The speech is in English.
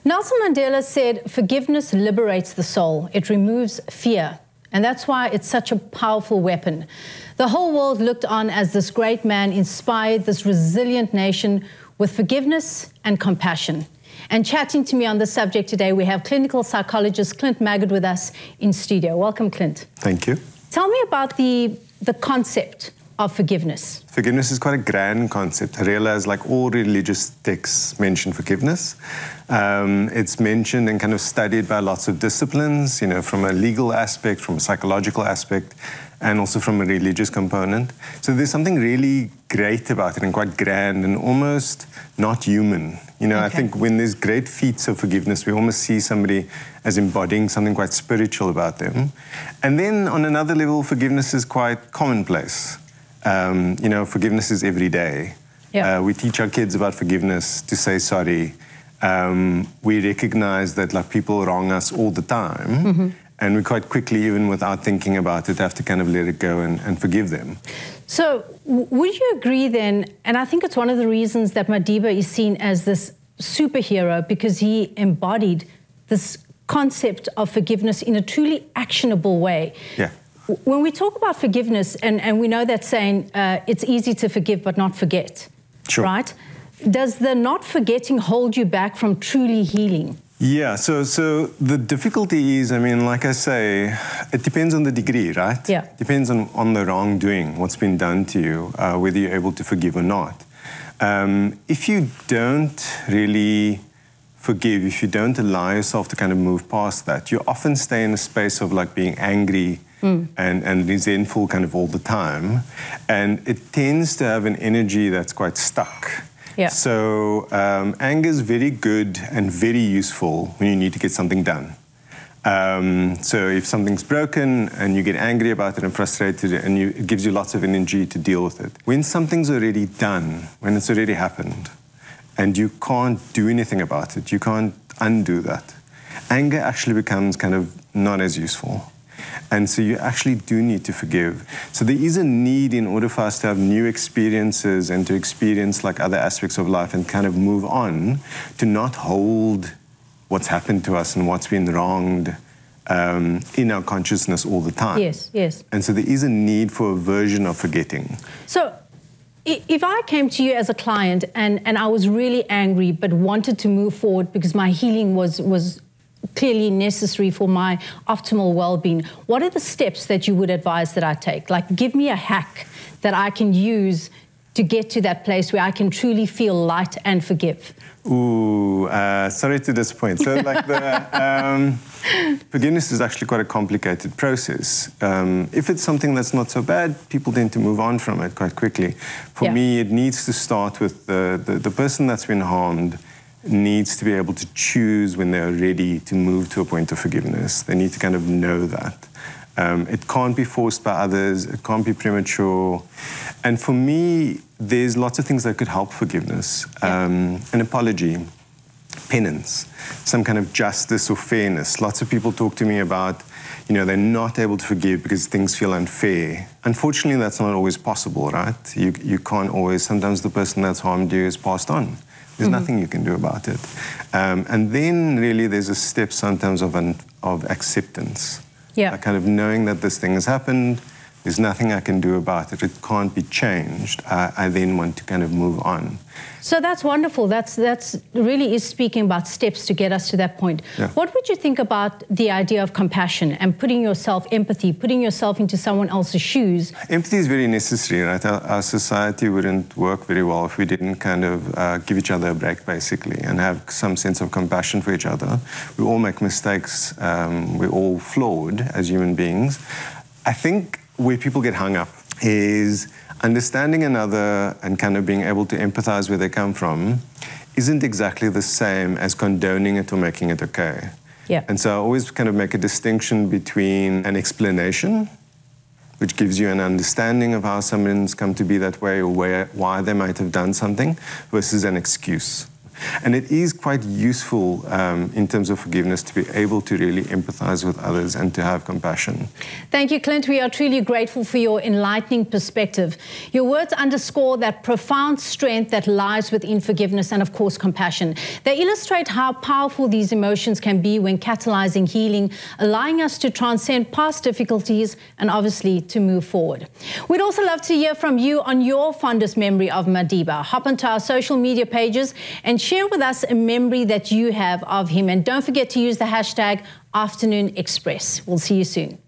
Nelson Mandela said, forgiveness liberates the soul. It removes fear. And that's why it's such a powerful weapon. The whole world looked on as this great man inspired this resilient nation with forgiveness and compassion. And chatting to me on this subject today, we have clinical psychologist Clint Maggard with us in studio. Welcome, Clint. Thank you. Tell me about the concept of forgiveness. Forgiveness is quite a grand concept. I realize, like all religious texts mention forgiveness. It's mentioned and kind of studied by lots of disciplines, you know, from a legal aspect, from a psychological aspect, and also from a religious component. So there's something really great about it and quite grand and almost not human. You know, okay. I think when there's great feats of forgiveness, we almost see somebody as embodying something quite spiritual about them. And then on another level, forgiveness is quite commonplace. You know, forgiveness is every day. Yeah. We teach our kids about forgiveness, to say sorry. We recognize that like people wrong us all the time, and we quite quickly, even without thinking about it, have to kind of let it go and forgive them. So would you agree then, and I think it's one of the reasons that Madiba is seen as this superhero, because he embodied this concept of forgiveness in a truly actionable way. Yeah. When we talk about forgiveness, and we know that saying, it's easy to forgive but not forget, sure. Right? Does the not forgetting hold you back from truly healing? Yeah, so the difficulty is, I mean, like I say, it depends on the degree, right? Yeah. It depends on the wrongdoing, what's been done to you, whether you're able to forgive or not. If you don't really forgive, if you don't allow yourself to kind of move past that, you often stay in a space of like being angry and resentful kind of all the time. And it tends to have an energy that's quite stuck. Yeah. So anger is very good and very useful when you need to get something done. So if something's broken and you get angry about it and frustrated, and it gives you lots of energy to deal with it. When something's already done, when it's already happened, and you can't do anything about it, you can't undo that, anger actually becomes kind of not as useful. And so you actually do need to forgive. So there is a need, in order for us to have new experiences and to experience like other aspects of life and kind of move on, to not hold what's happened to us and what's been wronged in our consciousness all the time. Yes, yes. And so there is a need for a version of forgetting. So if I came to you as a client and I was really angry but wanted to move forward because my healing was clearly necessary for my optimal well-being, what are the steps that you would advise that I take? Like, give me a hack that I can use to get to that place where I can truly feel light and forgive. Ooh, sorry to disappoint. So like forgiveness is actually quite a complicated process. If it's something that's not so bad, people tend to move on from it quite quickly. For me, it needs to start with the person that's been harmed needs to be able to choose when they're ready to move to a point of forgiveness. They need to kind of know that. It can't be forced by others. It can't be premature. And for me, there's lots of things that could help forgiveness. An apology, penance, some kind of justice or fairness. Lots of people talk to me about, you know, they're not able to forgive because things feel unfair. Unfortunately, that's not always possible, right? You can't always. Sometimes the person that's harmed you is passed on. There's nothing you can do about it. And then really there's a step sometimes of acceptance. Yeah. Kind of knowing that this thing has happened, there's nothing I can do about it. It can't be changed. I then want to kind of move on. So that's wonderful. That's really is speaking about steps to get us to that point. Yeah. What would you think about the idea of compassion and putting yourself, empathy, putting yourself into someone else's shoes? Empathy is very necessary, right? Our society wouldn't work very well if we didn't kind of give each other a break, basically, and have some sense of compassion for each other. We all make mistakes. We're all flawed as human beings. I think where people get hung up is understanding another and kind of being able to empathize where they come from isn't exactly the same as condoning it or making it okay. Yeah. And so I always kind of make a distinction between an explanation, which gives you an understanding of how someone's come to be that way or why they might have done something, versus an excuse. And it is quite useful in terms of forgiveness to be able to really empathize with others and to have compassion. Thank you, Clint. We are truly grateful for your enlightening perspective. Your words underscore that profound strength that lies within forgiveness and, of course, compassion. They illustrate how powerful these emotions can be when catalyzing healing, allowing us to transcend past difficulties and obviously to move forward. We'd also love to hear from you on your fondest memory of Madiba. Hop onto our social media pages and share with us a memory that you have of him. And don't forget to use the hashtag #AfternoonExpress. We'll see you soon.